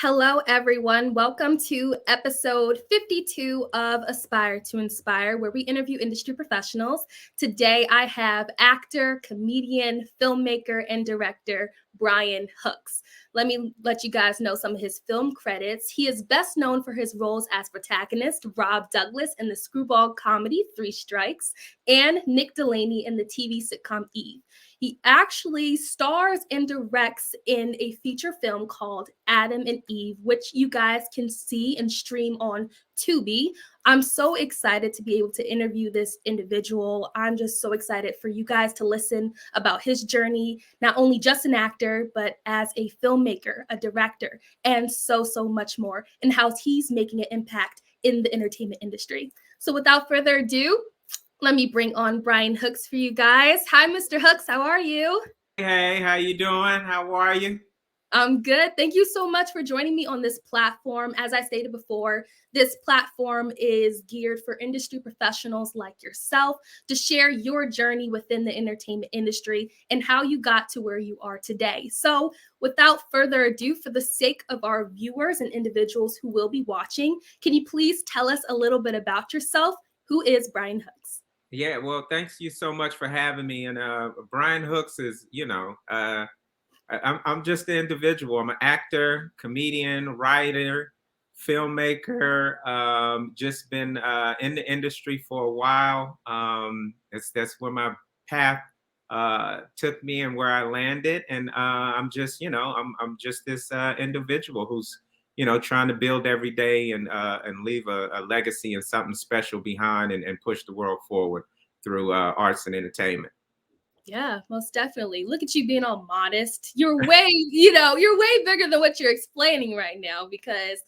Hello, everyone. Welcome to episode 52 of Aspire to Inspire, where we interview industry professionals. Today, I have actor, comedian, filmmaker, and director Brian Hooks. Let me let you guys know some of his film credits. He is best known for his roles as protagonist Rob Douglas in the screwball comedy Three Strikes and Nick Delaney in the TV sitcom Eve. He actually stars and directs in a feature film called Adam and Eve, which you guys can see and stream on Tubi. I'm so excited to be able to interview this individual. I'm just so excited for you guys to listen about his journey, not only just an actor, but as a filmmaker, a director, and so much more, and how he's making an impact in the entertainment industry. So without further ado, let me bring on Brian Hooks for you guys. Hi, Mr. Hooks. How are you? Hey, how you doing? How are you? I'm good. Thank you so much for joining me on this platform. As I stated before, this platform is geared for industry professionals like yourself to share your journey within the entertainment industry and how you got to where you are today. So, without further ado, for the sake of our viewers and individuals who will be watching, can you please tell us a little bit about yourself? Who is Brian Hooks? Yeah, well, thanks you so much for having me. And Brian Hooks is, I'm just an individual. I'm an actor, comedian, writer, filmmaker. Just been in the industry for a while. That's where my path took me and where I landed. And I'm just, I'm just this individual who's, trying to build every day and leave a legacy and something special behind and push the world forward through arts and entertainment. Yeah, most definitely. Look at you being all modest. You're way bigger than what you're explaining right now because,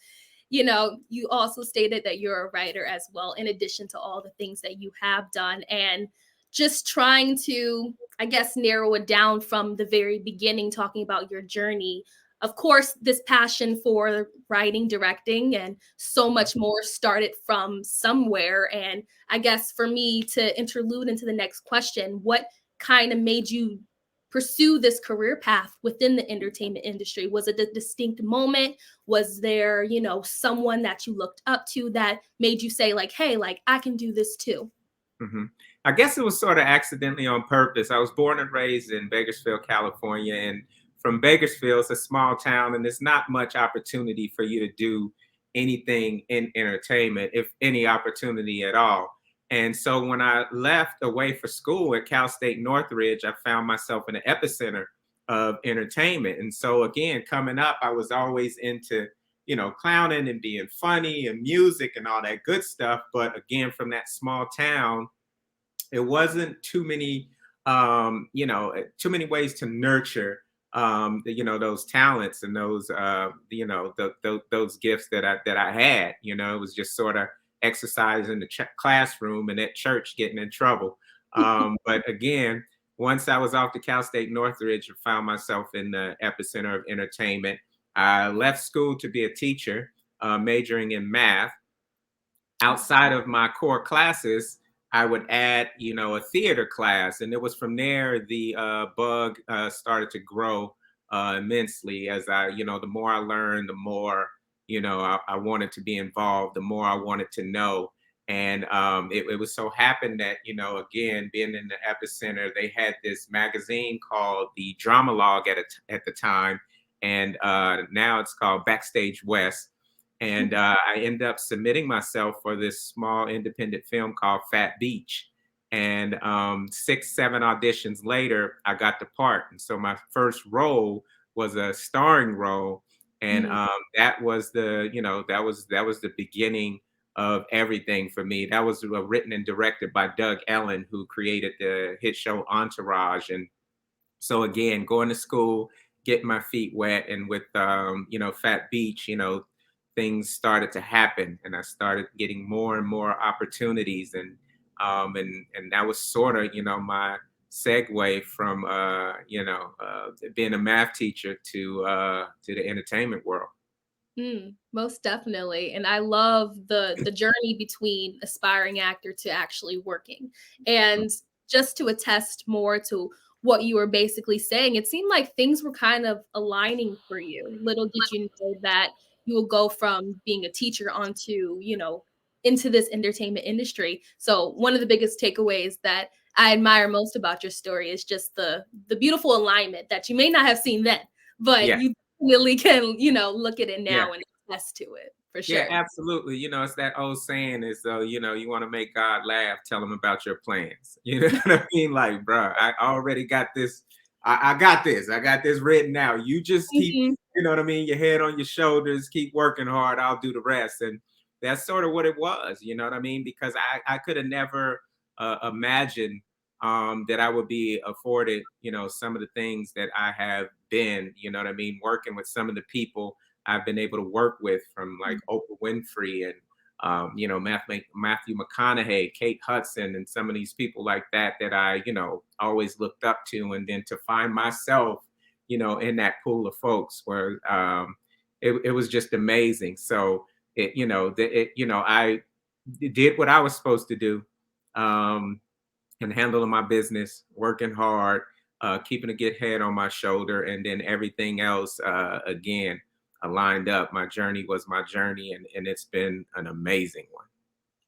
you also stated that you're a writer as well, in addition to all the things that you have done. And just trying to, I guess, narrow it down from the very beginning, talking about your journey. Of course, this passion for writing, directing, and so much more started from somewhere. And I guess for me to interlude into the next question, what kind of made you pursue this career path within the entertainment industry? Was it a distinct moment? Was there, someone that you looked up to that made you say like, hey, like I can do this too? hmm I guess it was sort of accidentally on purpose. I was born and raised in Bakersfield, California, and from Bakersfield, it's a small town, and there's not much opportunity for you to do anything in entertainment, if any opportunity at all. And so when I left away for school at Cal State Northridge, I found myself in the epicenter of entertainment. And so again, coming up, I was always into clowning and being funny and music and all that good stuff. But again, from that small town, it wasn't too many ways to nurture those talents and those those gifts that I had. It was just sort of exercise in the classroom and at church getting in trouble. But again, once I was off to Cal State Northridge and found myself in the epicenter of entertainment, I left school to be a teacher, majoring in math. Outside of my core classes, I would add, a theater class, and it was from there the bug started to grow immensely. As the more I learned, the more, I wanted to be involved, the more I wanted to know. And it was so happened that, again, being in the epicenter, they had this magazine called the Drama Log at the time, and now it's called Backstage West. And I ended up submitting myself for this small independent film called Fat Beach. And 6, 7 auditions later, I got the part. And so my first role was a starring role, and that was the beginning of everything for me. That was written and directed by Doug Ellen, who created the hit show Entourage. And so again, going to school, getting my feet wet, and with Fat Beach, things started to happen, and I started getting more and more opportunities, and that was sort of my segue from being a math teacher to the entertainment world. Most definitely. And I love the journey between aspiring actor to actually working. And just to attest more to what you were basically saying, it seemed like things were kind of aligning for you. Little did you know that you will go from being a teacher onto, into this entertainment industry. So one of the biggest takeaways that I admire most about your story is just the beautiful alignment that you may not have seen then, but Yeah. you really can, look at it Yeah. now and attest to it for Yeah, sure. absolutely. It's that old saying is, you want to make God laugh, tell him about your plans. You know what I mean? Like, bro, I already got this. I got this. I got this written out. You just keep, Mhm. you know what I mean? Your head on your shoulders, keep working hard. I'll do the rest. And that's sort of what it was. You know what I mean? Because I could have never imagined that I would be afforded, some of the things that I have been, you know what I mean? Working with some of the people I've been able to work with, from like Oprah Winfrey and Matthew McConaughey, Kate Hudson, and some of these people like that that I always looked up to, and then to find myself in that pool of folks where it was just amazing. So I did what I was supposed to do. Um, and handling my business, working hard, keeping a good head on my shoulder, and then everything else again lined up. My journey was my journey, and it's been an amazing one.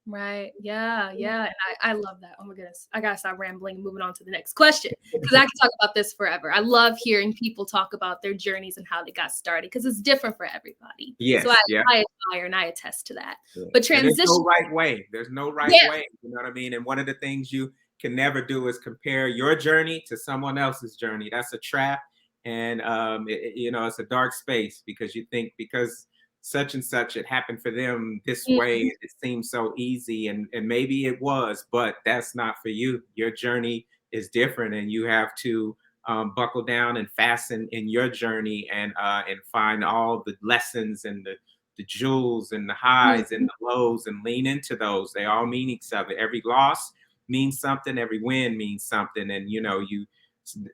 Right. Yeah. Yeah. And I love that. Oh my goodness. I gotta stop rambling and moving on to the next question because I could talk about this forever. I love hearing people talk about their journeys and how they got started because it's different for everybody. So Yes, yeah. I admire and I attest to that. Yeah. But And there's transition, no right way. There's no right yeah. way. You know what I mean? And one of the things you can never do is compare your journey to someone else's journey. That's a trap. And it's a dark space, because you think because such and such it happened for them this way, Mhm. it seems so easy, and maybe it was, but that's not for you. Your journey is different, and you have to buckle down and fasten in your journey, and find all the lessons and the jewels and the highs and Mhm. the lows, and lean into those. They all mean each other. Every loss means something, every win means something. And you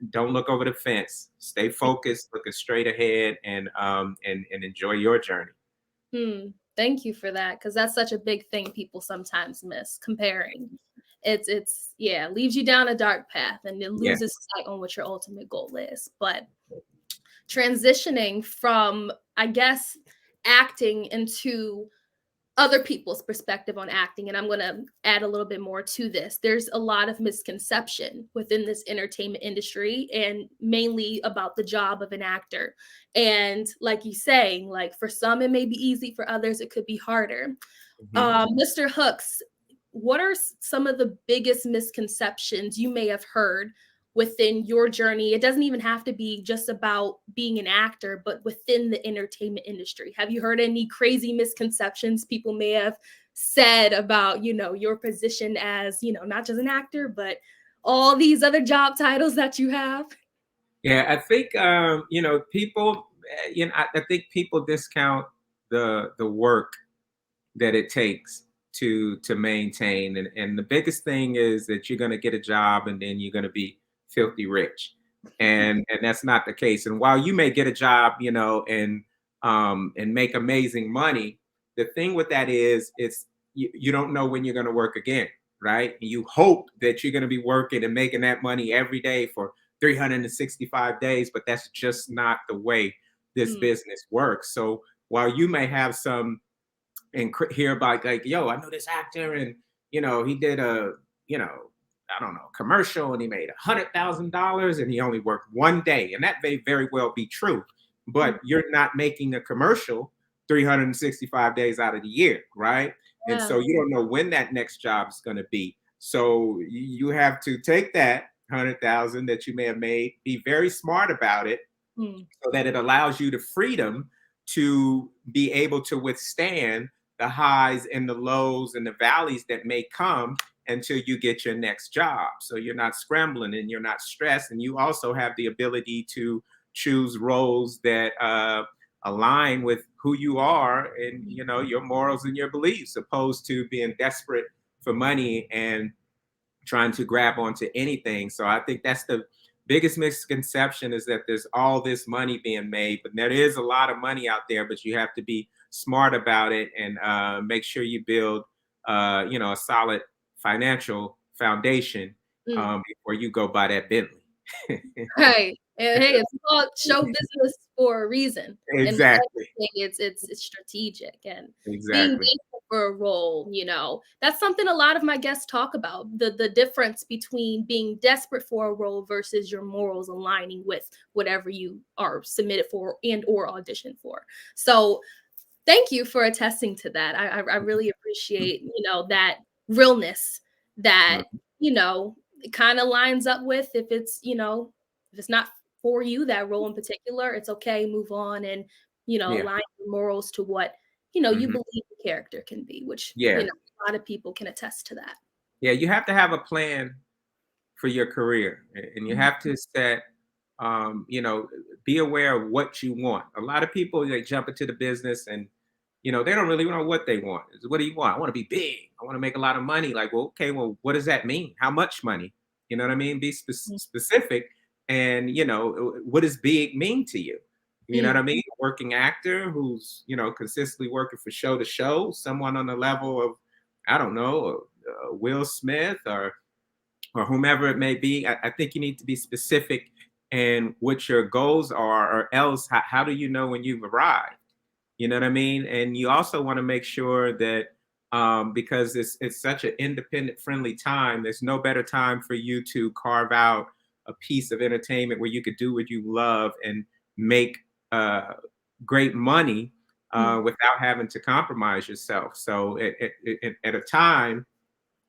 don't look over the fence. Stay focused, looking straight ahead, and enjoy your journey. Thank you for that because that's such a big thing people sometimes miss comparing. It's yeah, leads you down a dark path and it Yeah. loses sight on what your ultimate goal is. But transitioning from, I guess, acting into other people's perspective on acting, and I'm going to add a little bit more to this. There's a lot of misconception within this entertainment industry and mainly about the job of an actor. And like you saying, like for some it may be easy, for others it could be harder. Mhm. Mr. Hooks, what are some of the biggest misconceptions you may have heard within your journey? It doesn't even have to be just about being an actor, but within the entertainment industry. Have you heard any crazy misconceptions people may have said about, your position as, not just an actor, but all these other job titles that you have? Yeah, I think people. I think people discount the work that it takes to maintain, and the biggest thing is that you're going to get a job and then you're going to be filthy rich, and that's not the case. And while you may get a job, and make amazing money, the thing with that is it's you don't know when you're going to work again, right? You hope that you're going to be working and making that money every day for 365 days, but that's just not the way this Mm, business works. So while you may have some and hear about, like, yo, I know this actor, and he did a, I don't know, commercial, and he made $100,000, and he only worked one day, and that may very well be true, mm, but you're not making a commercial 365 days out of the year, right? And yeah. so you don't know when that next job is going to be. So you have to take that 100,000 that you may have made, be very smart about it, Mm, so that it allows you the freedom to be able to withstand the highs and the lows and the valleys that may come until you get your next job. So you're not scrambling and you're not stressed. And you also have the ability to choose roles that align with who you are and your morals and your beliefs, opposed to being desperate for money and trying to grab onto anything. So I think that's the biggest misconception, is that there's all this money being made, but there is a lot of money out there, but you have to be smart about it, and make sure you build, a solid financial foundation mm. before you go buy that Bentley. Right. And hey, it's called show business for a reason. And with Exactly. everything, it's strategic and being Exactly. thankful for a role, that's something a lot of my guests talk about. The difference between being desperate for a role versus your morals aligning with whatever you are submitted for and or audition for. So thank you for attesting to that. I really appreciate, that realness that, Mhm. it kind of lines up with if it's not for you, that role in particular, it's okay, move on and, Yeah. align your morals to what, you Mhm. believe the character can be, which, Yeah. a lot of people can attest to that. Yeah, you have to have a plan for your career, and you Mhm. have to set, you know, be aware of what you want. A lot of people, they jump into the business and they don't really know what they want. What do you want? I want to be big. I want to make a lot of money. Like, well, okay, well, what does that mean? How much money? You know what I mean? Be specific, and what does big mean to you? You know what Mm. I mean? A working actor who's consistently working for show to show, someone on the level of, I don't know, Will Smith or whomever it may be. I think you need to be specific in what your goals are, or else how do you know when you've arrived? You know what I mean? And you also want to make sure that because it's such an independent friendly time, there's no better time for you to carve out a piece of entertainment where you could do what you love and make uh, great money Mm. without having to compromise yourself. So at a time,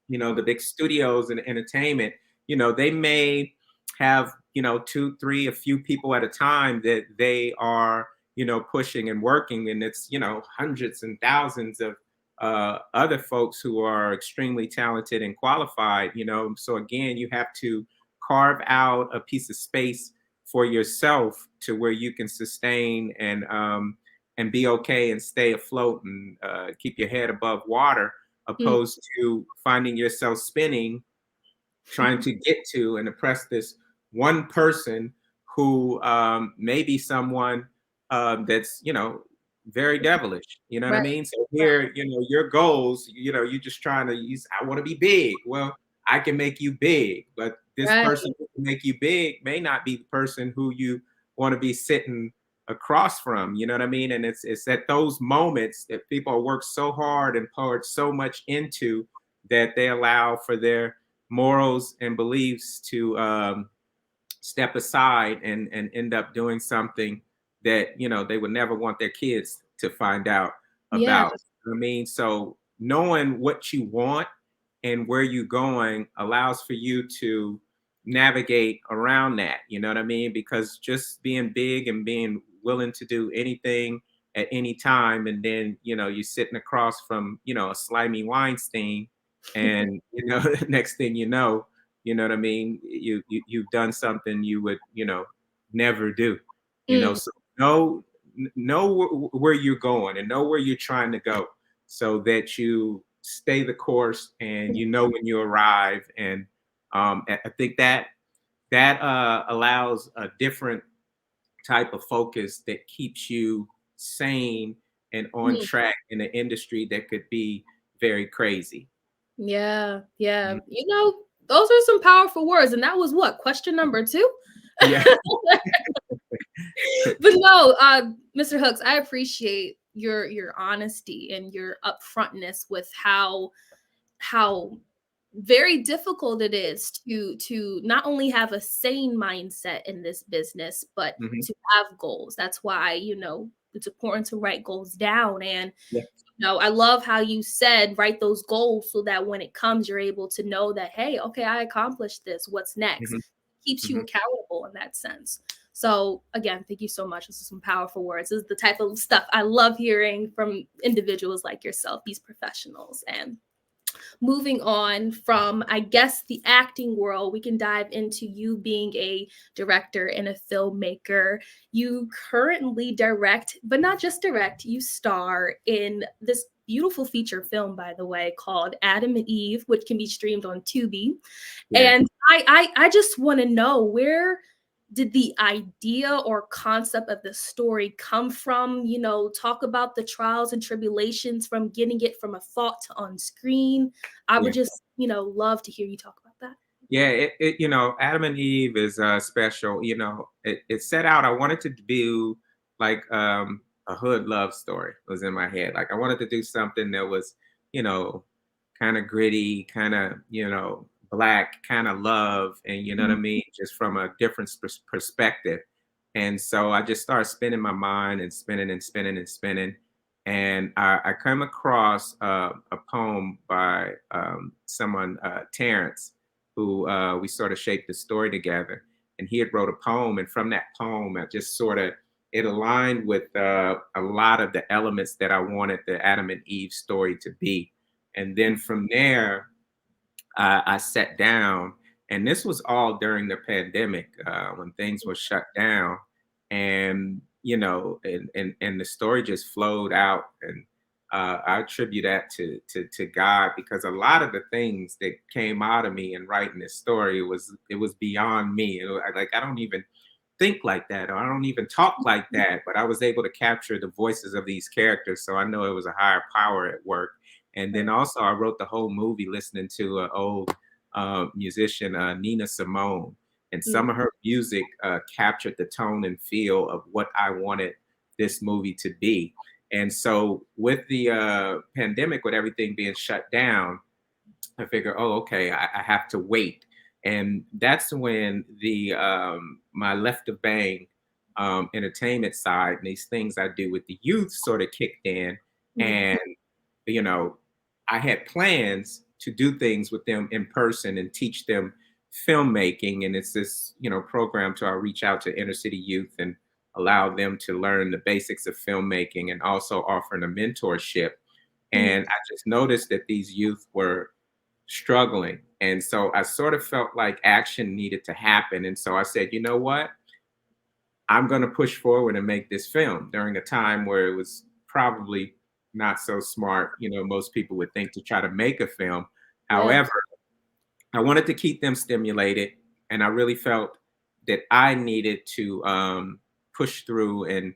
the big studios and entertainment, they may have, two, three, a few people at a time that they are, pushing and working. And it's, hundreds and thousands of other folks who are extremely talented and qualified, So again, you have to carve out a piece of space for yourself to where you can sustain and be okay and stay afloat and keep your head above water, Mm. opposed to finding yourself spinning, trying to get to and impress this one person who may be someone that's very devilish. You know what I Right. mean? So Right. here, your goals, you're just trying to use. I want to be big. Well, I can make you big, but this Right. person who can make you big may not be the person who you want to be sitting across from. You know what I mean? And it's at those moments that people work so hard and poured so much into that they allow for their morals and beliefs to step aside and end up doing something that they would never want their kids to find out Yeah. about. I mean, so knowing what you want and where you're going allows for you to navigate around that. You know what I mean? Because just being big and being willing to do anything at any time, and then you're sitting across from a slimy Weinstein, and next thing you know what I mean? You've done something you would, never do. Mm. So know where you're going and know where you're trying to go, so that you stay the course and when you arrive. And I think that allows a different type of focus that keeps you sane and on Mm. track in an industry that could be very crazy. Yeah, yeah. Mhm. Those are some powerful words, and that was what, question number 2? Yeah. But no, Mr. Hooks, I appreciate your honesty and your upfrontness with how very difficult it is to not only have a sane mindset in this business, but Mhm. to have goals. That's why, it's important to write goals down. And Yeah. I love how you said write those goals so that when it comes, you're able to know that, hey, okay, I accomplished this. What's next? Mhm. Keeps you Mhm. accountable in that sense. So again, thank you so much. This is some powerful words. This is the type of stuff I love hearing from individuals like yourself, these professionals. And moving on from, I guess, the acting world, we can dive into you being a director and a filmmaker. You currently direct, but not just direct, you star in this beautiful feature film, by the way, called Adam and Eve, which can be streamed on Tubi. Yeah. And I just want to know, where did the idea or concept of the story come from? Talk about the trials and tribulations from getting it from a thought to on screen. I would Yeah. just, love to hear you talk about that. Yeah, Adam and Eve is special. It set out. I wanted to do like a hood love story was in my head. Like I wanted to do something that was, you know, kind of gritty, kind of, black, kind of love, and you know what I Mhm. mean, just from a different perspective. And so I just started spinning my mind and spinning and spinning and spinning. And I come across a poem by someone, Terrence, who we sort of shaped the story together. And he had wrote a poem, and from that poem, I just sort of it aligned with a lot of the elements that I wanted the Adam and Eve story to be. And then from there, I sat down, and this was all during the pandemic when things were shut down, and and the story just flowed out, and I attribute that to God because a lot of the things that came out of me in writing this story was beyond me. Like I don't even think like that, or I don't even talk like that, but I was able to capture the voices of these characters, so I know it was a higher power at work. And then also, I wrote the whole movie listening to an old musician, Nina Simone, and some Mm. of her music captured the tone and feel of what I wanted this movie to be. And so, with the pandemic, with everything being shut down, I figure, oh, okay, I have to wait. And that's when the my left of bang entertainment side and these things I do with the youth sort of kicked in. Mm. And you know, I had plans to do things with them in person and teach them filmmaking. And it's this, program to reach out to inner city youth and allow them to learn the basics of filmmaking and also offering a mentorship. Mm. And I just noticed that these youth were struggling. And so I sort of felt like action needed to happen. And so I said, you know what? I'm going to push forward and make this film during a time where it was probably not so smart. Most people would think to try to make a film. Yeah. However, I wanted to keep them stimulated, and I really felt that I needed to push through and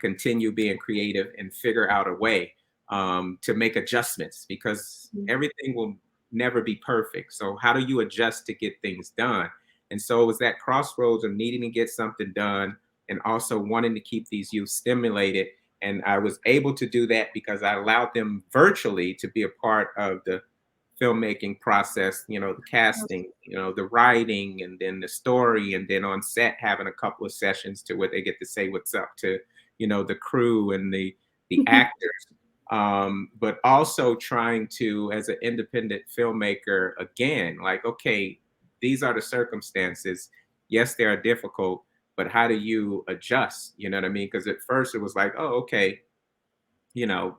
continue being creative and figure out a way to make adjustments because Mm. everything will never be perfect. So how do you adjust to get things done? And so it was that crossroads of needing to get something done and also wanting to keep these youth stimulated. And I was able to do that because I allowed them virtually to be a part of the filmmaking process, the casting, the writing, and then the story, and then on set having a couple of sessions to where they get to say what's up to, the crew and the actors. But also trying to, as an independent filmmaker, again, like, okay, these are the circumstances. Yes, they are difficult, but how do you adjust? You know what I mean? Because at first it was like, oh, okay, you know,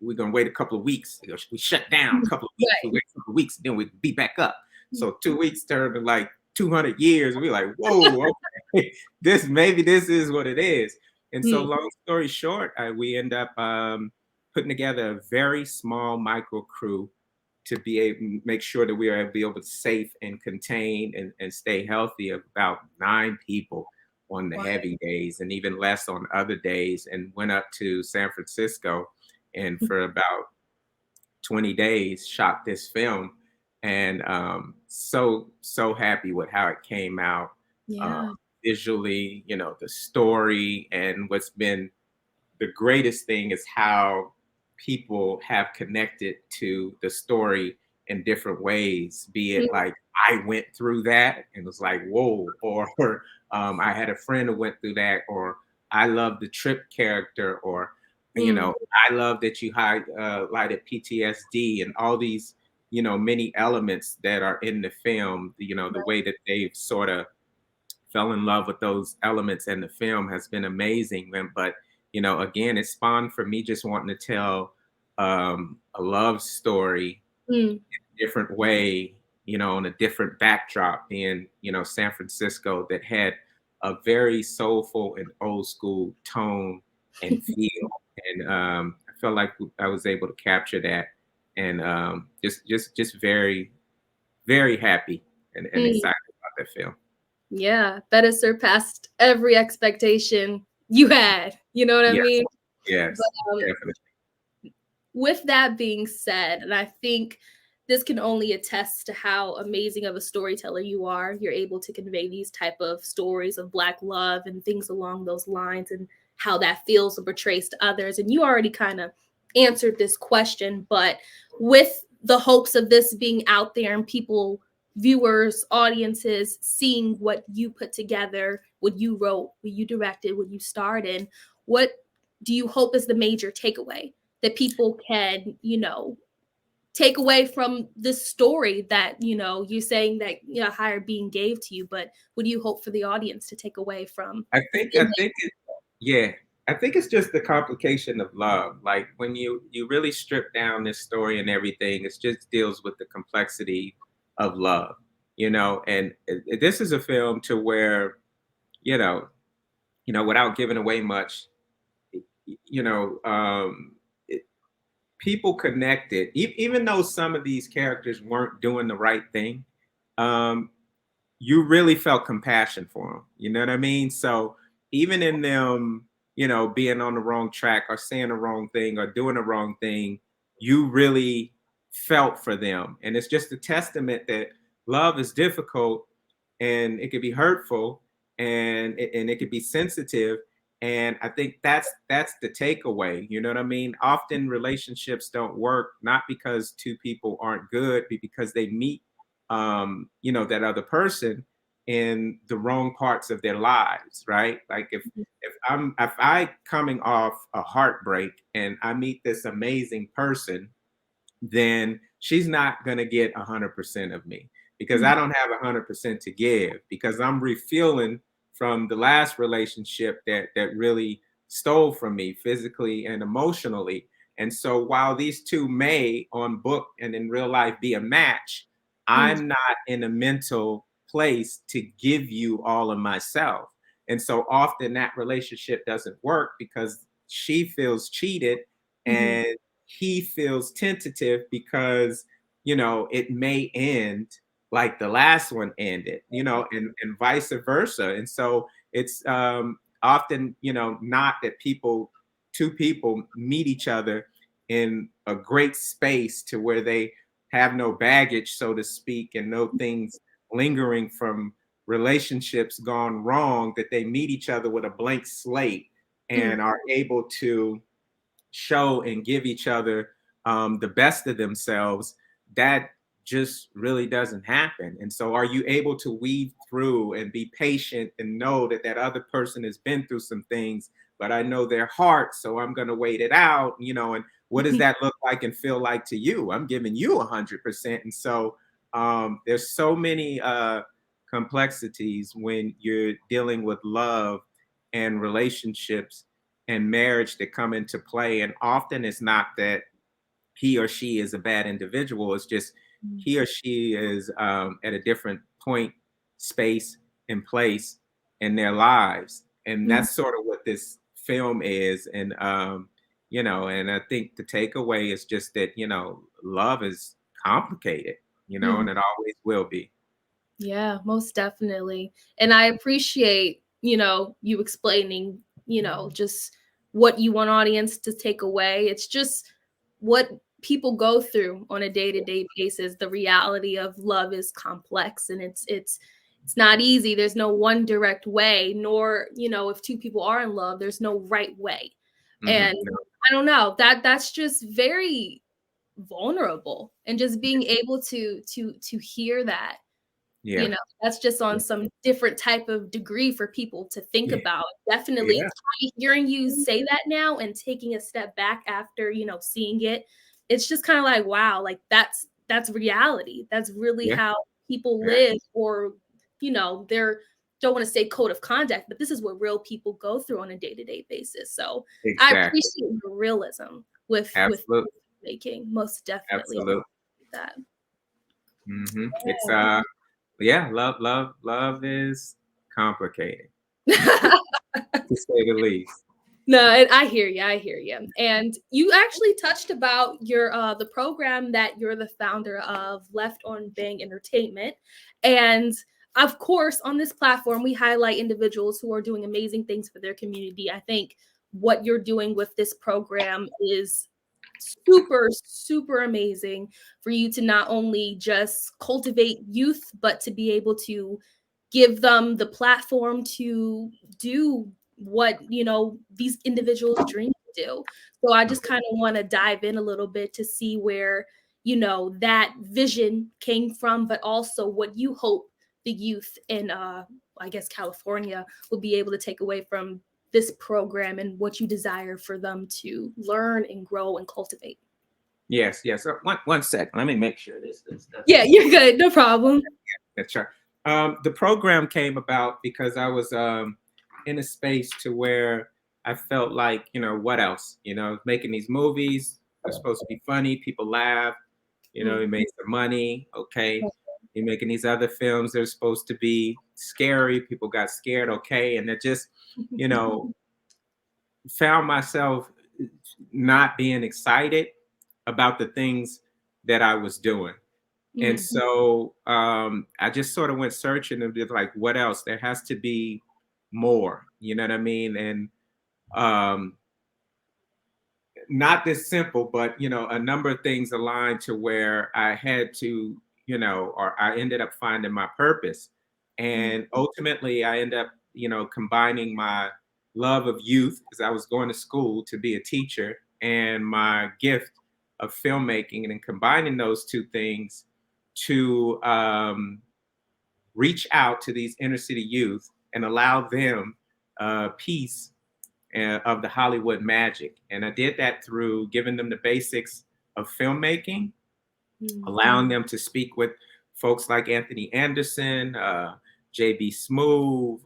we're gonna wait a couple of weeks. We shut down a couple of weeks. We Right. wait a couple of weeks, then we be back up. Mm. So 2 weeks turned to like 200 years. We're like, whoa, okay, this is what it is. And so, Mm. long story short, we end up putting together a very small micro crew to be able make sure that we are able to safe and contain and stay healthy of about 9 people on the Wow. heavy days and even less on other days, and went up to San Francisco and for about 20 days shot this film. And so happy with how it came out, uh, Yeah. visually, the story. And what's been the greatest thing is how people have connected to the story in different ways, be it Mm. like I went through that and was like, whoa, or I had a friend who went through that, or I love the Trip character, or Mm. I love that you highlighted PTSD and all these, many elements that are in the film. The way that they've sort of fell in love with those elements in the film has been amazing. But again, it spawned for me just wanting to tell a love story Mm. different way, on a different backdrop in, San Francisco that had a very soulful and old school tone and feel. And I felt like I was able to capture that, and just very, very happy and Mm. excited about that film. Yeah, that has surpassed every expectation you had. You know what I Yes, mean? yes, But definitely. with that being said, and I think this can only attest to how amazing of a storyteller you are. You're able to convey these type of stories of Black love and things along those lines, and how that feels or portrays to others. And you already kind of answered this question, but with the hopes of this being out there and people, viewers, audiences seeing what you put together, what you wrote, what you directed, what you starred in, what do you hope is the major takeaway that people can, take away from this story that, you're saying that, higher being gave to you, but what do you hope for the audience to take away from I think it, yeah, I think it's just the complication of love. Like when you really strip down this story and everything, it just deals with the complexity of love, And this is a film to where, you know, without giving away much, you know, it, people connected, even though some of these characters weren't doing the right thing. Um, you really felt compassion for them. You know what I mean? So even in them, being on the wrong track or saying the wrong thing or doing the wrong thing, you really felt for them. And it's just a testament that love is difficult and it could be hurtful and it could be sensitive. And I think that's the takeaway. You know what I mean? Often relationships don't work not because two people aren't good, but because they meet that other person in the wrong parts of their lives, right? Like if I coming off a heartbreak and I meet this amazing person, then she's not going to get 100% of me because I don't have 100% to give because I'm refueling from the last relationship that really stole from me physically and emotionally. And so while these two may on book and in real life be a match, I'm not in a mental place to give you all of myself. And so often that relationship doesn't work because she feels cheated and he feels tentative because, it may end like the last one ended, and vice versa. And so it's often, not that two people meet each other in a great space to where they have no baggage, so to speak, and no things lingering from relationships gone wrong, that they meet each other with a blank slate and are able to show and give each other the best of themselves. That just really doesn't happen. And so are you able to weave through and be patient and know that that other person has been through some things, but I know their heart, so I'm going to wait it out, and what does that look like and feel like to you? I'm giving you 100%. And so there's so many complexities when you're dealing with love and relationships and marriage that come into play. And often it's not that he or she is a bad individual. It's just he or she is at a different point, space, and place in their lives. And that's sort of what this film is. And, and I think the takeaway is just that, love is complicated, and it always will be. Yeah, most definitely. And I appreciate, you explaining, just what you want audience to take away. It's just what people go through on a day-to-day basis. The reality of love is complex and it's not easy. There's no one direct way, nor, if two people are in love, there's no right way. And No. I don't know, that's just very vulnerable, and just being able to hear that, Yeah. that's just on Yeah. some different type of degree for people to think Yeah. about. Definitely Yeah. hearing you say that now and taking a step back after, seeing it, it's just kind of like, wow, like that's reality. That's really Yeah. how people Yeah. live, or, they're don't want to say code of conduct, but this is what real people go through on a day-to-day basis. So I Exactly. appreciate your realism with Absolutely. making, most definitely Absolutely. that. It's yeah, love is complicated, to say the least. No, I hear you. I hear you. And you actually touched about your the program that you're the founder of, Left on Bang Entertainment. And of course, on this platform, we highlight individuals who are doing amazing things for their community. I think what you're doing with this program is super, super amazing for you to not only just cultivate youth, but to be able to give them the platform to do what, these individuals dream to do. So I just kind of want to dive in a little bit to see where, that vision came from, but also what you hope the youth in, I guess, California will be able to take away from this program and what you desire for them to learn and grow and cultivate. Yes, yes. So one second. Let me make sure this doesn't. Yeah, you're good. No problem. That's right. The program came about because I was in a space to where I felt like, what else? Making these movies, they're supposed to be funny, people laugh, you made some money, okay. You're making these other films, they're supposed to be scary, people got scared, okay. And it just, you know, found myself not being excited about the things that I was doing. And so I just sort of went searching and did like, what else? There has to be more, you know what I mean? And um, not this simple, but a number of things aligned to where I had to, or I ended up finding my purpose. And ultimately I ended up, combining my love of youth because I was going to school to be a teacher and my gift of filmmaking, and then combining those two things to reach out to these inner city youth and allow them a piece of the Hollywood magic. And I did that through giving them the basics of filmmaking, allowing them to speak with folks like Anthony Anderson, JB Smoove,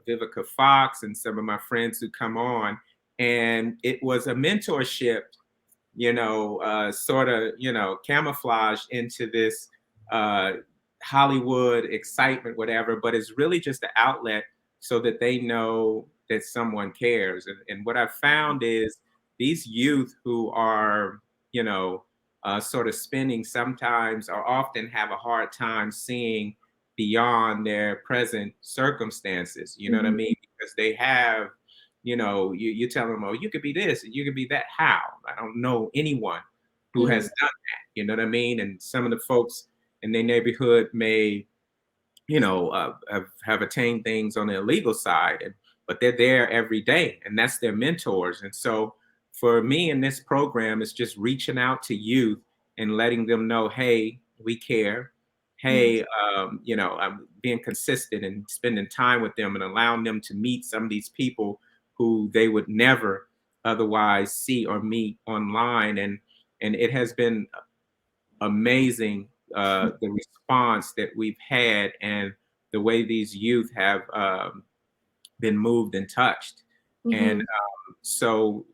Vivica Fox, and some of my friends who come on. And it was a mentorship, sort of, camouflaged into this Hollywood excitement, whatever, but it's really just an outlet so that they know that someone cares. And what I found is these youth who are, sort of spinning sometimes or often have a hard time seeing beyond their present circumstances, you know what I mean? Because they have, you tell them, oh, you could be this and you could be that. How? I don't know anyone who has done that, you know what I mean? And some of the folks in their neighborhood may, have attained things on the illegal side, but they're there every day and that's their mentors. And so for me in this program, it's just reaching out to youth and letting them know, hey, we care. Hey, I'm being consistent and spending time with them and allowing them to meet some of these people who they would never otherwise see or meet online. And it has been amazing, the response that we've had and the way these youth have been moved and touched. And so,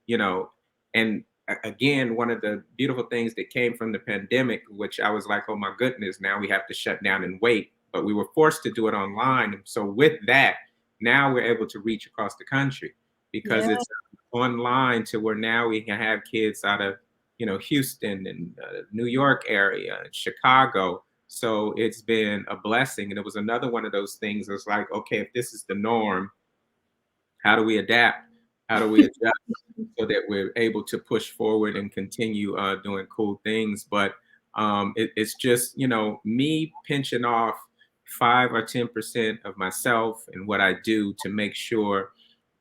and again, one of the beautiful things that came from the pandemic, which I was like, oh my goodness, now we have to shut down and wait. But we were forced to do it online. And so with that, now we're able to reach across the country because it's online to where now we can have kids out of, Houston and New York area and Chicago. So it's been a blessing. And it was another one of those things. It's like, okay, if this is the norm, how do we adapt? How do we adjust so that we're able to push forward and continue doing cool things? But it's just, me pinching off 5 or 10% of myself and what I do to make sure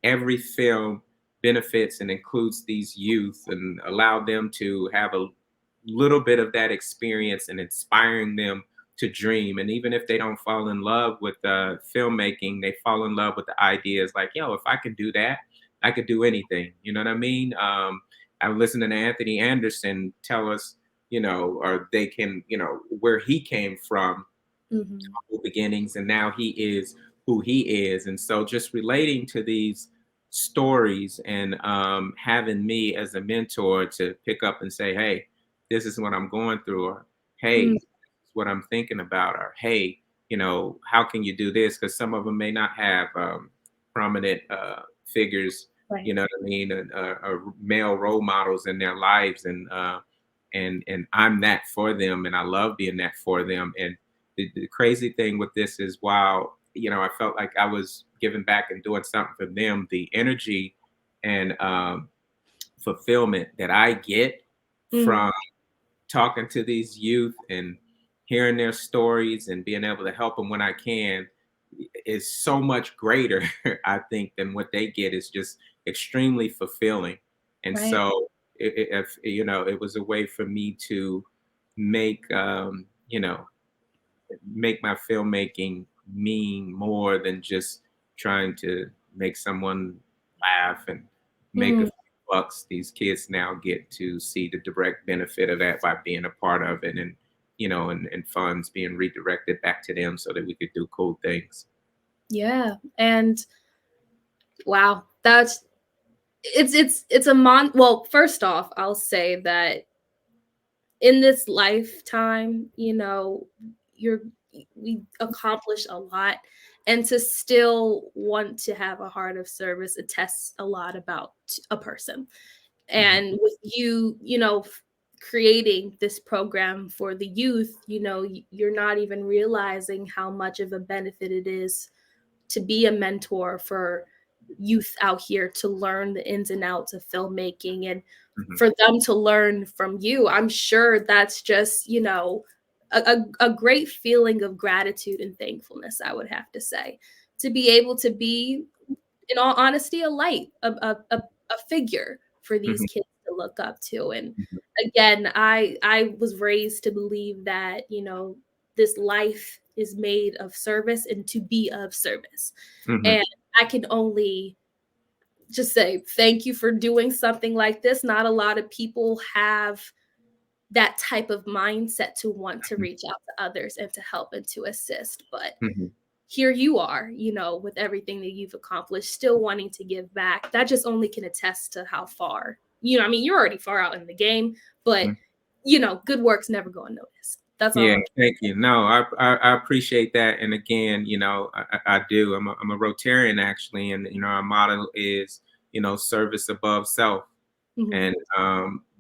every film benefits and includes these youth and allow them to have a little bit of that experience and inspiring them to dream. And even if they don't fall in love with filmmaking, they fall in love with the ideas like, yo, if I could do that, I could do anything. You know what I mean? I'm listening to Anthony Anderson tell us, or they can, where he came from, humble beginnings, and now he is who he is. And so just relating to these stories and having me as a mentor to pick up and say, hey, this is what I'm going through, or hey, this is what I'm thinking about, or hey, how can you do this? Because some of them may not have prominent figures, you know what I mean, male role models in their lives, and I'm that for them, and I love being that for them. And the crazy thing with this is, while I felt like I was giving back and doing something for them, the energy and fulfillment that I get Mm, from talking to these youth and hearing their stories and being able to help them when I can is so much greater, I think, than what they get. Is just extremely fulfilling. And right. so, if it was a way for me to make make my filmmaking mean more than just trying to make someone laugh and make a Mm, few bucks. These kids now get to see the direct benefit of that by being a part of it, and and funds being redirected back to them so that we could do cool things. yeah. And wow, that's it's a well, first off, I'll say that in this lifetime, you're we accomplish a lot, and to still want to have a heart of service attests a lot about a person. Mhm, And with you, creating this program for the youth, you're not even realizing how much of a benefit it is to be a mentor for youth out here to learn the ins and outs of filmmaking, and mhm, for them to learn from you. I'm sure that's just, a great feeling of gratitude and thankfulness, I would have to say, to be able to be, in all honesty, a light, a figure for these mhm, kids to look up to. And mhm, again, I was raised to believe that, this life is made of service and to be of service. mhm, And I can only just say thank you for doing something like this. Not a lot of people have that type of mindset to want to reach out to others and to help and to assist. But mhm, here you are, with everything that you've accomplished, still wanting to give back. That just only can attest to how far, I mean, you're already far out in the game, but, mhm. good work's never go unnoticed. That's all Yeah, I'm. thank you. No, I appreciate that. And again, I do. I'm a Rotarian actually, and our motto is service above self. Mhm, And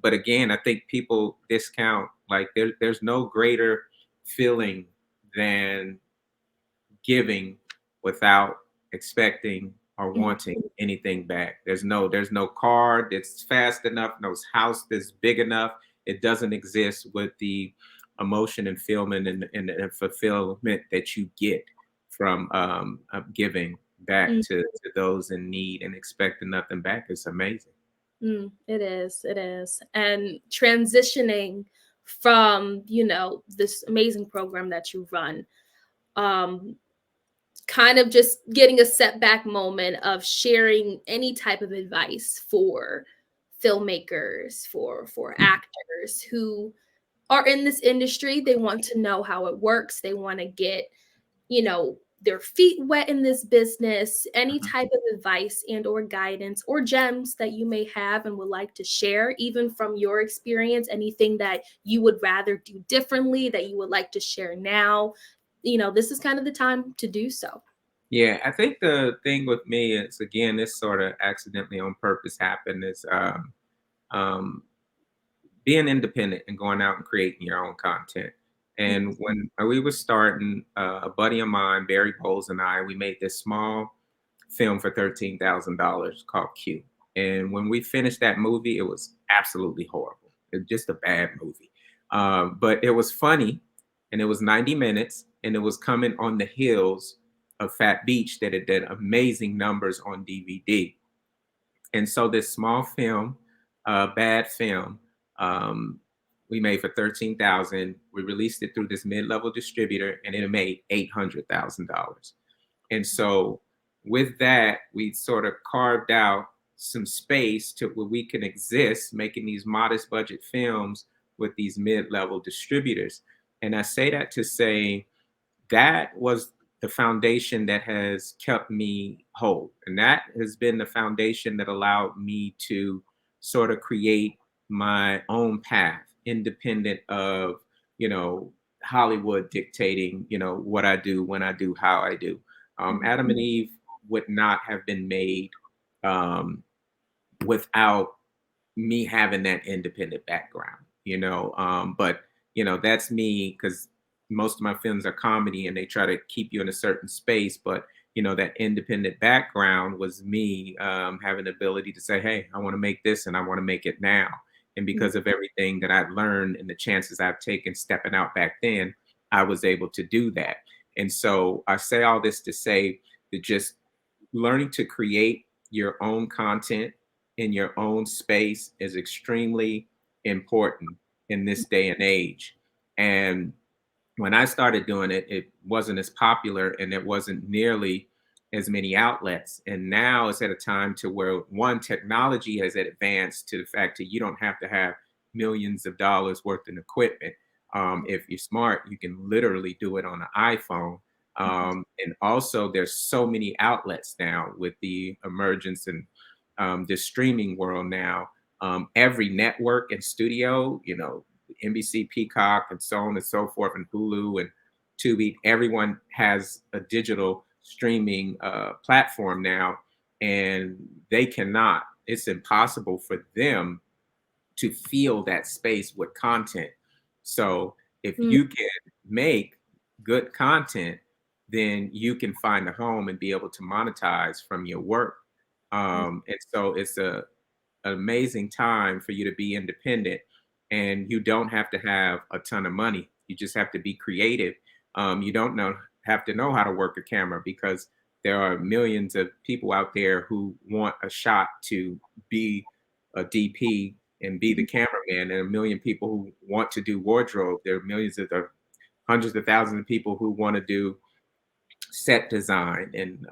but again, I think people discount, like, there's no greater feeling than giving without expecting or mhm, wanting anything back. There's no car that's fast enough, no house that's big enough. It doesn't exist with the emotion and feeling and fulfillment that you get from giving back mm, to those in need and expecting nothing back. It's amazing. it is, it is. And transitioning from, this amazing program that you run, um, kind of just getting a setback moment of sharing any type of advice for filmmakers, for actors who are in this industry. They want to know how it works. They want to get, their feet wet in this business. Any Mhm. type of advice and or guidance or gems that you may have and would like to share, even from your experience, anything that you would rather do differently that you would like to share now, this is kind of the time to do so. Yeah, I think the thing with me is, again, this sort of accidentally on purpose happened, is um, being independent and going out and creating your own content. Mm, And when we were starting, a buddy of mine, Barry Bowles, and I, we made this small film for $13,000 called Q. And when we finished that movie, it was absolutely horrible. It was just a bad movie. But it was funny, and it was 90 minutes, and it was coming on the heels of Fat Beach that had did amazing numbers on DVD. And so this small film, bad film, um, we made for 13,000. We released it through this mid-level distributor, and it made $800,000. And so with that, we sort of carved out some space to where we can exist, making these modest budget films with these mid-level distributors. And I say that to say that was the foundation that has kept me whole. And that has been the foundation that allowed me to sort of create my own path, independent of, you know, Hollywood dictating, what I do, when I do, how I do. mhm, Adam and Eve would not have been made um, without me having that independent background, but that's me, because most of my films are comedy and they try to keep you in a certain space. But that independent background was me having the ability to say, hey, I want to make this and I want to make it now. And because of everything that I've learned and the chances I've taken stepping out back then, I was able to do that. And so I say all this to say that just learning to create your own content in your own space is extremely important in this day and age. And when I started doing it, it wasn't as popular and it wasn't nearly as many outlets. And now it's at a time to where one, technology has advanced to the fact that you don't have to have millions of dollars worth of equipment. If you're smart, you can literally do it on an iPhone. And also, there's so many outlets now with the emergence and the streaming world now. Every network and studio, NBC, Peacock, and so on and so forth, and Hulu and Tubi. Everyone has a digital streaming platform now, and they cannot. It's impossible for them to fill that space with content. So if you can make good content, then you can find a home and be able to monetize from your work. And so it's an amazing time for you to be independent, and you don't have to have a ton of money. You just have to be creative. You don't have to know how to work a camera, because there are millions of people out there who want a shot to be a DP and be the cameraman, and a million people who want to do wardrobe. There are hundreds of thousands of people who want to do set design and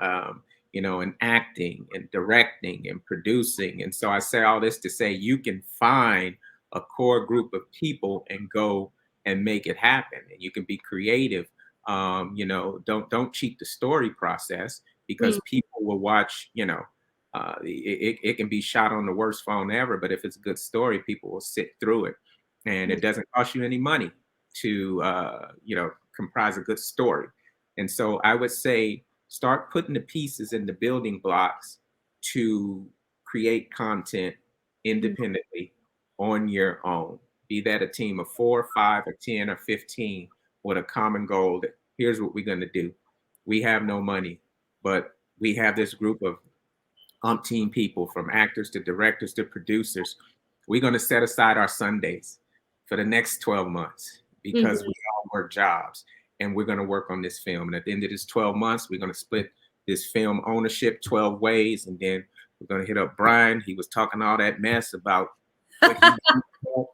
and acting and directing and producing. And so I say all this to say you can find a core group of people and go and make it happen. And you can be creative. Don't cheat the story process, because people will watch. It can be shot on the worst phone ever, but if it's a good story, people will sit through it, and it doesn't cost you any money to comprise a good story. And so I would say start putting the pieces in the building blocks to create content independently on your own. Be that a team of 4, 5, or 10, or 15 with a common goal that here's what we're going to do. We have no money, but we have this group of umpteen people, from actors to directors to producers. We're going to set aside our Sundays for the next 12 months because we all work jobs, and we're going to work on this film. And at the end of this 12 months, we're going to split this film ownership 12 ways. And then we're going to hit up Brian. He was talking all that mess about what he did,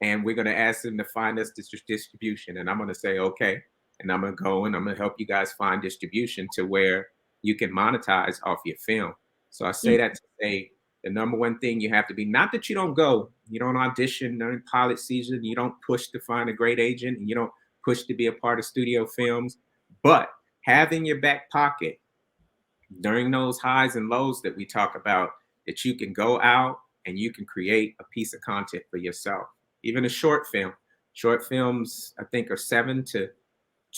and we're going to ask him to find us this distribution. And I'm going to say, okay. And I'm going to go and I'm going to help you guys find distribution to where you can monetize off your film. So I say that to say the number one thing you have to be, not that you don't audition during pilot season, you don't push to find a great agent, and you don't push to be a part of studio films, but have in your back pocket during those highs and lows that we talk about, that you can go out and you can create a piece of content for yourself. Even a short film. Short films, I think, are 7 to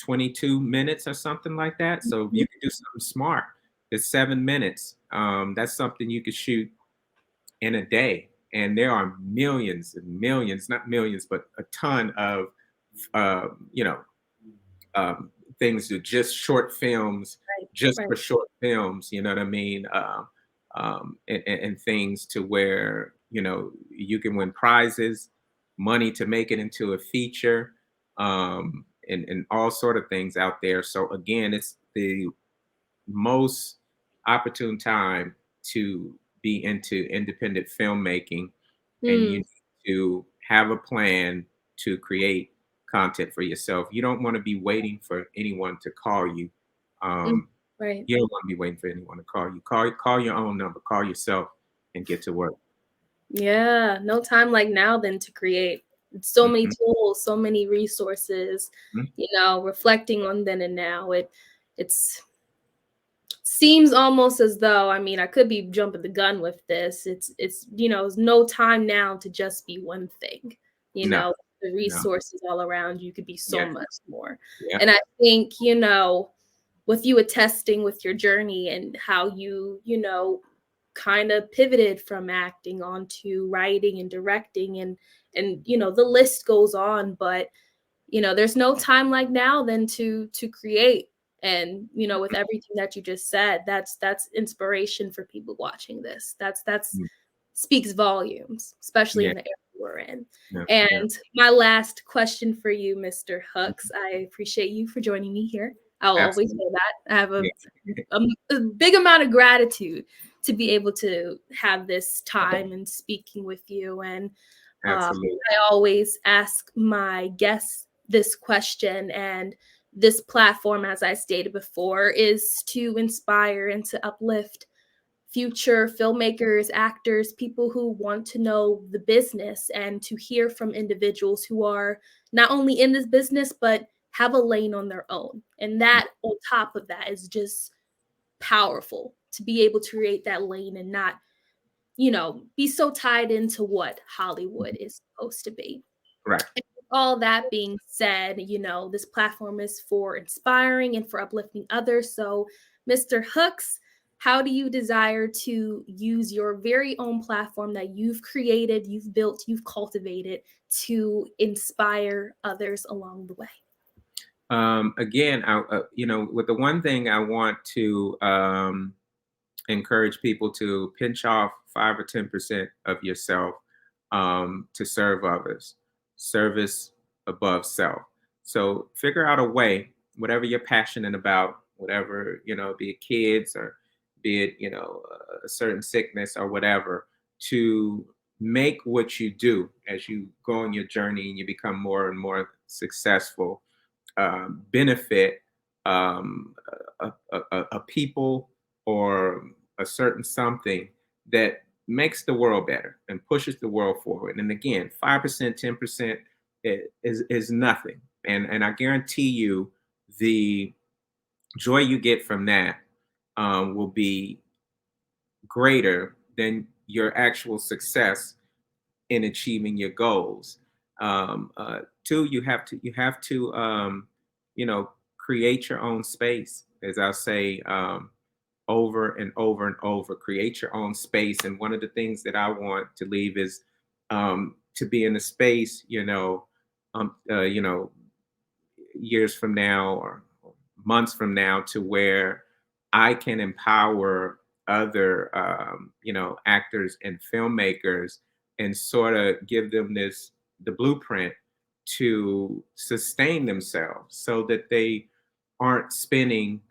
22 minutes or something like that. So if you can do something smart, it's 7 minutes. That's something you could shoot in a day. And there are millions and millions, not millions, but a ton of, things to just short films, for short films, you know what I mean? And things to where, you can win prizes, money to make it into a feature, and all sort of things out there. So again, it's the most opportune time to be into independent filmmaking, and you need to have a plan to create content for yourself. You don't want to be waiting for anyone to call you. You don't want to be waiting for anyone to call you. Call your own number, call yourself, and get to work. Yeah, no time like now then to create. So many tools, so many resources, reflecting on then and now. It's seems almost as though, I mean, I could be jumping the gun with this. It's no time now to just be one thing. No. The resources all around you could be so much more. Yeah. And I think, with you attesting with your journey and how you, kind of pivoted from acting onto writing and directing, and the list goes on, but there's no time like now then to create. And with everything that you just said, that's inspiration for people watching this. That's speaks volumes, especially in the area we're in. Yeah, yeah, And my last question for you, Mr. Hooks, I appreciate you for joining me here. I'll always absolutely. say that. I have Yeah, a big amount of gratitude to be able to have this time and speaking with you. And absolutely. I always ask my guests this question, and this platform, as I stated before, is to inspire and to uplift future filmmakers, actors, people who want to know the business and to hear from individuals who are not only in this business, but have a lane on their own. And that, on top of that, is just powerful to be able to create that lane and not, be so tied into what Hollywood is supposed to be. Right. All that being said, this platform is for inspiring and for uplifting others. So, Mr. Hooks, how do you desire to use your very own platform that you've created, you've built, you've cultivated to inspire others along the way? Again, with the one thing I want to encourage people to pinch off 5 or 10% of yourself to serve others. Service above self. So figure out a way, whatever you're passionate about, whatever, be it kids or be it, a certain sickness or whatever, to make what you do as you go on your journey and you become more and more successful, benefit a people or a certain something that makes the world better and pushes the world forward. And again, 5%, 10% is nothing. And I guarantee you the joy you get from that will be greater than your actual success in achieving your goals. Two, you have to create your own space, as I'll say, over and over and over. Create your own space, and one of the things that I want to leave is to be in a space, um, uh, you know, years from now or months from now, to where I can empower other, actors and filmmakers and sort of give them the blueprint to sustain themselves so that they aren't spinning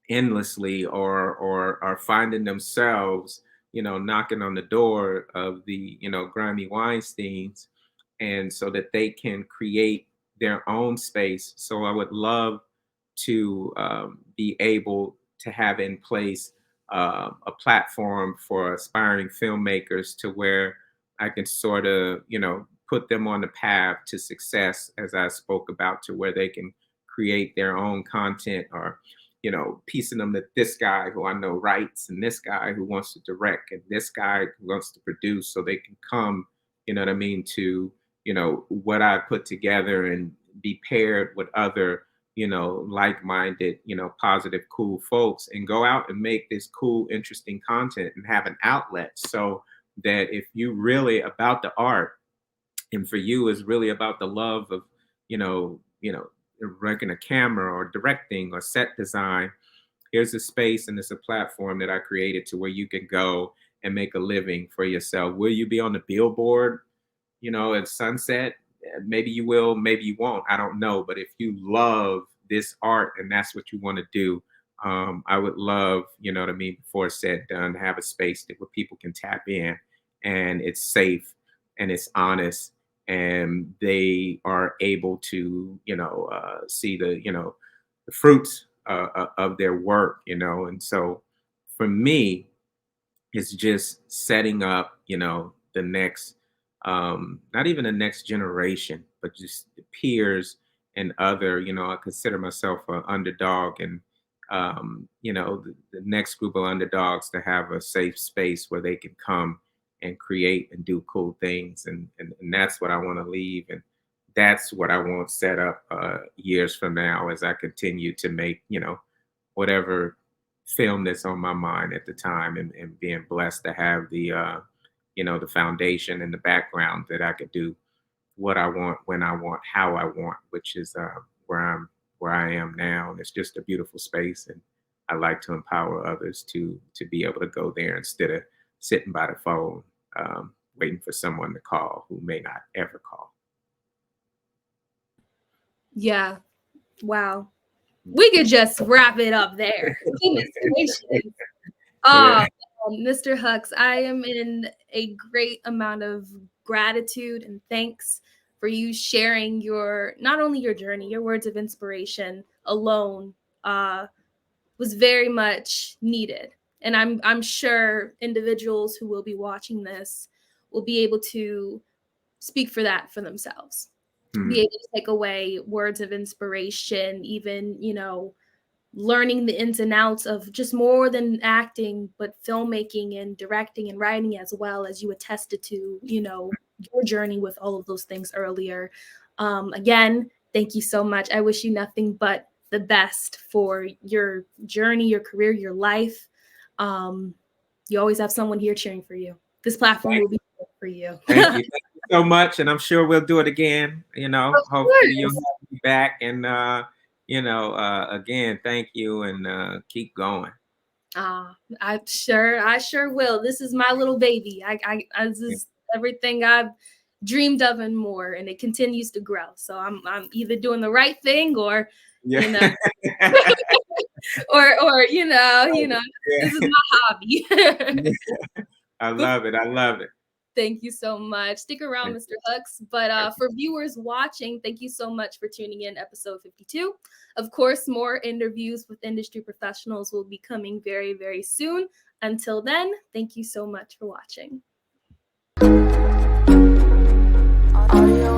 endlessly or are finding themselves, knocking on the door of the, grimy Weinsteins, and so that they can create their own space. So I would love to be able to have in place a platform for aspiring filmmakers to where I can sort of, put them on the path to success, as I spoke about, to where they can create their own content, or piecing them that this guy who I know writes, and this guy who wants to direct, and this guy who wants to produce, so they can come, what I mean, to, what I put together and be paired with other, like-minded, positive, cool folks, and go out and make this cool, interesting content and have an outlet, so that if you really about the art, and for you is really about the love of, running a camera or directing or set design, here's a space and it's a platform that I created to where you can go and make a living for yourself. Will you be on the billboard, at sunset? Maybe you will, maybe you won't. I don't know. But if you love this art and that's what you want to do, I would love, what I mean, before it's said done, to have a space that where people can tap in and it's safe and it's honest and they are able to, see the fruits of their work, and so for me, it's just setting up, the next, not even the next generation, but just the peers and other, I consider myself an underdog, and, the next group of underdogs to have a safe space where they can come and create and do cool things. And that's what I want to leave. And that's what I want set up years from now as I continue to make, whatever film that's on my mind at the time, and being blessed to have the the foundation and the background that I could do what I want, when I want, how I want, which is where I am now. And it's just a beautiful space, and I like to empower others to be able to go there instead of sitting by the phone. waiting for someone to call who may not ever call. Yeah. Wow. We could just wrap it up there. Yeah. Mr. Hux, I am in a great amount of gratitude and thanks for you sharing not only your journey, your words of inspiration alone was very much needed. And I'm sure individuals who will be watching this will be able to speak for that for themselves. Be able to take away words of inspiration, even, learning the ins and outs of just more than acting, but filmmaking and directing and writing, as well as you attested to, your journey with all of those things earlier. Again, thank you so much. I wish you nothing but the best for your journey, your career, your life. You always have someone here cheering for you. This platform will be for you. Thank you so much, and I'm sure we'll do it again. Hopefully you'll have me back, and again, thank you, and keep going. I sure will. This is my little baby. This is everything I've dreamed of and more, and it continues to grow. So I'm either doing the right thing or or this is my hobby. I love it. Thank you so much. Stick around, Mr. Hux. But for viewers watching, thank you so much for tuning in episode 52. Of course, more interviews with industry professionals will be coming very, very soon. Until then, thank you so much for watching. Audio